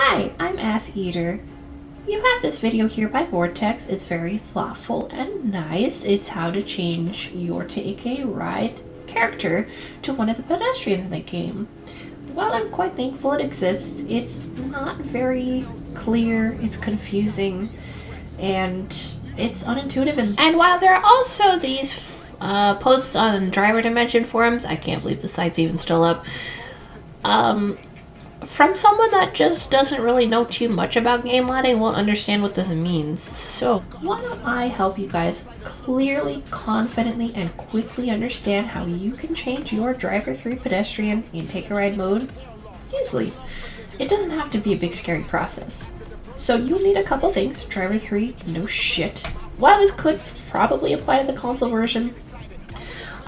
Hi, I'm Ass Eater. You have this video here by Vortex. It's very thoughtful and nice. It's how to change your Take a Ride character to one of the pedestrians in the game. While I'm quite thankful it exists, it's not very clear, it's confusing, and it's unintuitive. And while there are also these posts on Driver Dimension forums, I can't believe the site's even still up, from someone that just doesn't really know too much about game modding won't understand what this means. So why don't I help you guys clearly, confidently, and quickly understand how you can change your DRIV3R pedestrian in Take a Ride mode easily. It doesn't have to be a big scary process. So you'll need a couple things. DRIV3R, no shit. While this could probably apply to the console version,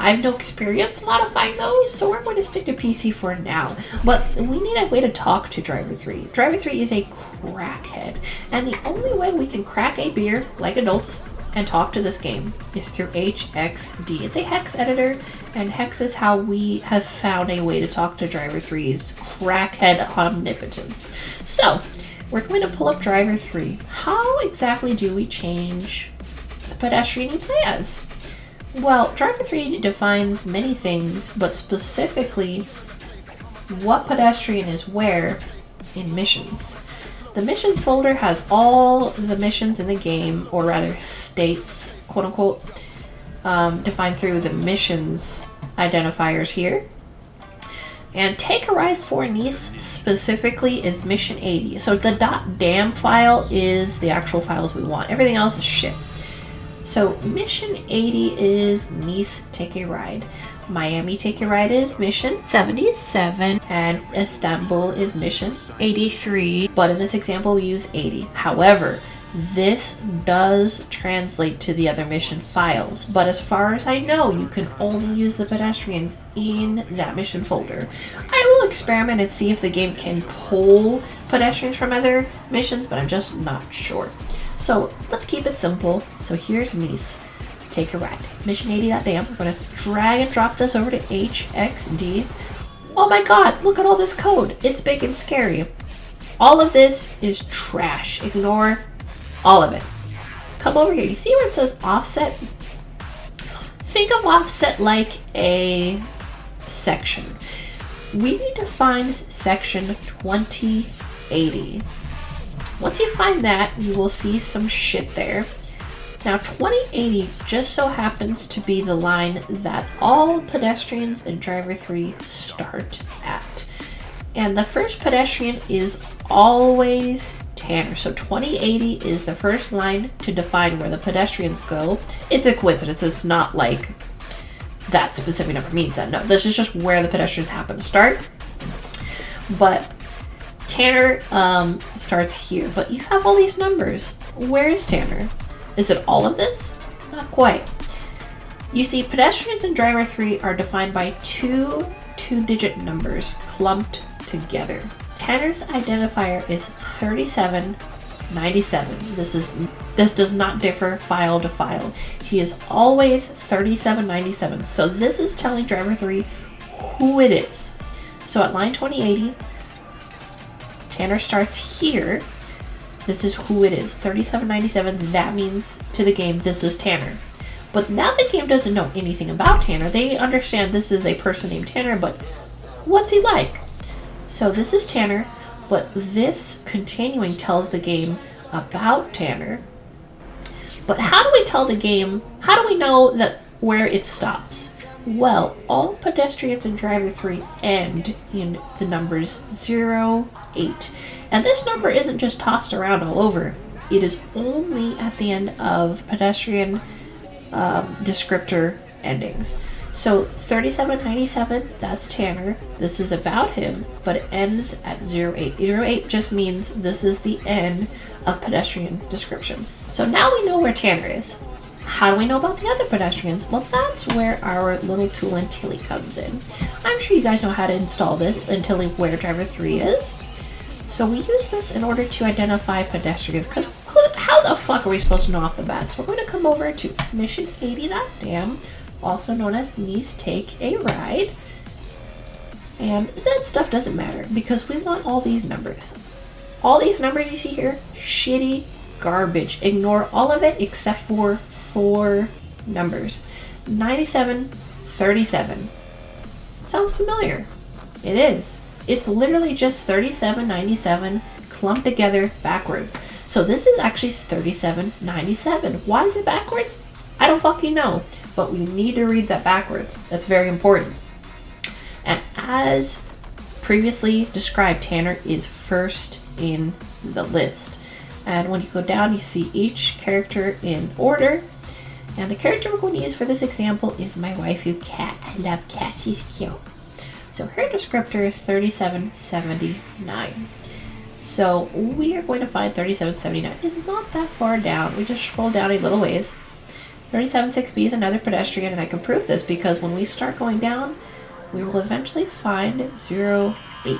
I have no experience modifying those, so we're going to stick to PC for now. But we need a way to talk to DRIV3R. DRIV3R is a crackhead, and the only way we can crack a beer, like adults, and talk to this game is through HXD. It's a hex editor, and hex is how we have found a way to talk to DRIV3R's crackhead omnipotence. So, we're going to pull up DRIV3R. How exactly do we change the pedestrian you play as? Well, DRIV3R defines many things, but specifically what pedestrian is where in missions. The missions folder has all the missions in the game, or rather states, quote unquote, defined through the missions identifiers here. And Take a Ride for Nice specifically is mission 80. So the .dam file is the actual files we want. Everything else is shit. So mission 80 is Nice Take a Ride. Miami Take a Ride is mission 77, and Istanbul is mission 83. But in this example, we use 80. However, this does translate to the other mission files. But as far as I know, you can only use the pedestrians in that mission folder. I will experiment and see if the game can pull pedestrians from other missions, but I'm just not sure. So let's keep it simple. So here's Nice Take a Ride. Mission 80.dam. We're going to drag and drop this over to HXD. Oh my god, look at all this code. It's big and scary. All of this is trash. Ignore all of it. Come over here. You see where it says offset? Think of offset like a section. We need to find section 2080. Once you find that, you will see some shit there. Now, 2080 just so happens to be the line that all pedestrians in DRIV3R start at. And the first pedestrian is always Tanner. So 2080 is the first line to define where the pedestrians go. It's a coincidence. It's not like that specific number means that. No, this is just where the pedestrians happen to start. But Tanner starts here, but you have all these numbers. Where is Tanner? Is it all of this? Not quite. You see, pedestrians in DRIV3R are defined by two-digit numbers clumped together. Tanner's identifier is 3797. This does not differ file to file. He is always 3797. So this is telling DRIV3R who it is. So at line 2080, Tanner starts here. This is who it is, 3797. That means to the game, this is Tanner. But now the game doesn't know anything about Tanner. They understand this is a person named Tanner, but what's he like? So this is Tanner, but this continuing tells the game about Tanner. But how do we tell the game, how do we know that where it stops? Well, all pedestrians in DRIV3R end in the numbers 0, 8. And this number isn't just tossed around all over. It is only at the end of pedestrian descriptor endings. So 3797, that's Tanner. This is about him, but it ends at 08. 08 just means this is the end of pedestrian description. So now we know where Tanner is. How do we know about the other pedestrians? Well, that's where our little tool Antilli comes in. I'm sure you guys know how to install this, Antilli where DRIV3R is. So we use this in order to identify pedestrians, because how the fuck are we supposed to know off the bat? So we're going to come over to mission 80.dam, also known as Nice Take a Ride. And that stuff doesn't matter because we want all these numbers. All these numbers you see here, shitty garbage. Ignore all of it except for 4 numbers. 97, 37. Sounds familiar? It is. It's literally just 37, 97 clumped together backwards. So this is actually 37, 97. Why is it backwards? I don't fucking know. But we need to read that backwards. That's very important. And as previously described, Tanner is first in the list. And when you go down, you see each character in order. And the character we're going to use for this example is my waifu Cat. I love Cat. She's cute. So her descriptor is 3779. So we are going to find 3779. It's not that far down. We just scroll down a little ways. 376B is another pedestrian, and I can prove this because when we start going down, we will eventually find 08.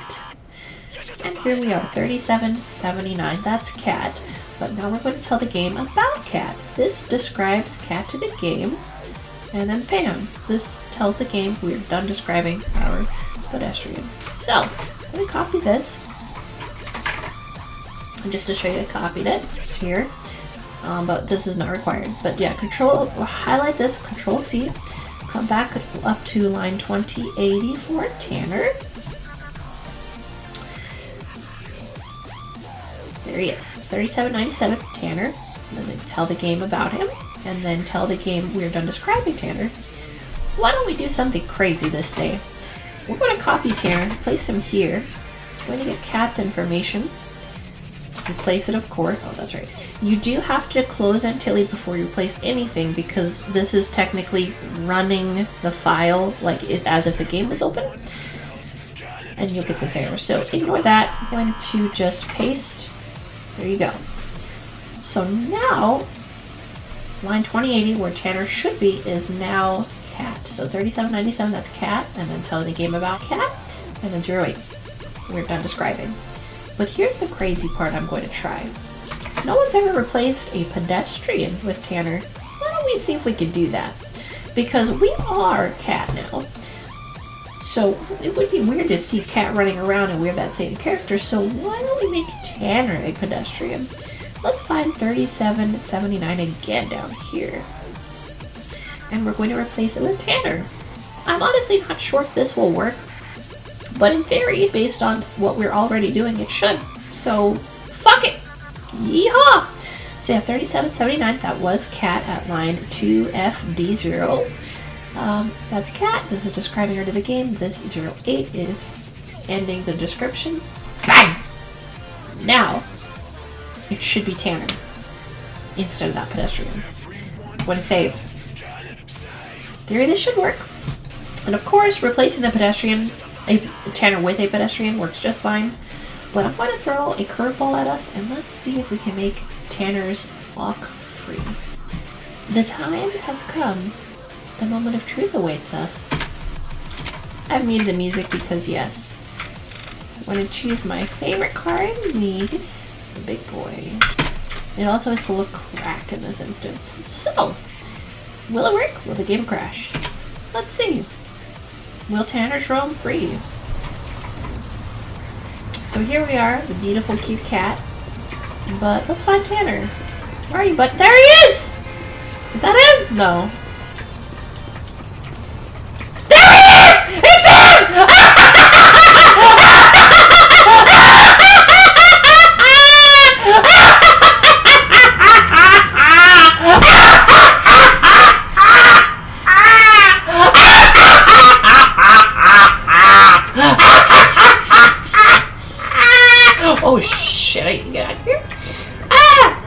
And here we are, 3779. That's Cat. But now we're going to tell the game about Cat. This describes Cat to the game. And then bam, this tells the game we're done describing our pedestrian. So, I'm going to copy this. And just to show you I copied it, it's here. But this is not required. But yeah, highlight this, Control C, come back up to line 2080 for Tanner. There he is, 3797, Tanner. And then tell the game about him, and then tell the game we're done describing Tanner. Why don't we do something crazy this day? We're going to copy Tanner, place him here. We're going to get Cat's information. Replace it, of course. Oh, that's right. You do have to close Antilli before you replace anything because this is technically running the file like as if the game was open. And you'll get this error. So ignore that. I'm going to just paste. There you go. So now, line 2080, where Tanner should be, is now Cat. So 3797, that's Cat. And then tell the game about Cat. And then 08. We're done describing. But here's the crazy part I'm going to try. No one's ever replaced a pedestrian with Tanner. Why don't we see if we can do that? Because we are Cat now. So it would be weird to see Cat running around and we're that same character. So why don't we make Tanner a pedestrian? Let's find 3779 again down here. And we're going to replace it with Tanner. I'm honestly not sure if this will work. But in theory, based on what we're already doing, it should. So, fuck it! Yeehaw! So yeah, 3779, that was Cat at line 2FD0. That's Cat. This is describing her to the game. This 08 is ending the description. Bang! Now, it should be Tanner instead of that pedestrian. I'm going to save. In theory, this should work. And of course, replacing the pedestrian, a Tanner with a pedestrian works just fine. But I'm going to throw a curveball at us, and let's see if we can make Tanner's walk free. The time has come. The moment of truth awaits us. I've muted the music because, yes, I'm going to choose my favorite card, Mies, the big boy. It also is full of crack in this instance. So, will it work? Will the game crash? Let's see. Will Tanner roam free? So here we are, the beautiful cute Cat. But let's find Tanner. Where are you, bud? There he is! Is that him? No. There he is! It's him! Oh shit, I can get out of here. Ah!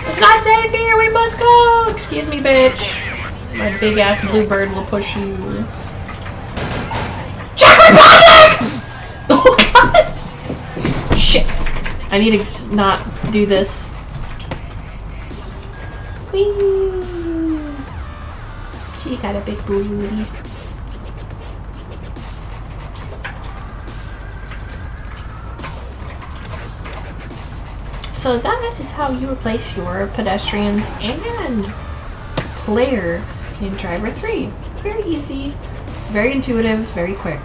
It's not safe here, we must go! Excuse me, bitch. My big ass blue bird will push you. Czech Republic! Oh god! Shit. I need to not do this. Whee! She got a big booty. So that is how you replace your pedestrians and player in Driver 3. Very easy, very intuitive, very quick.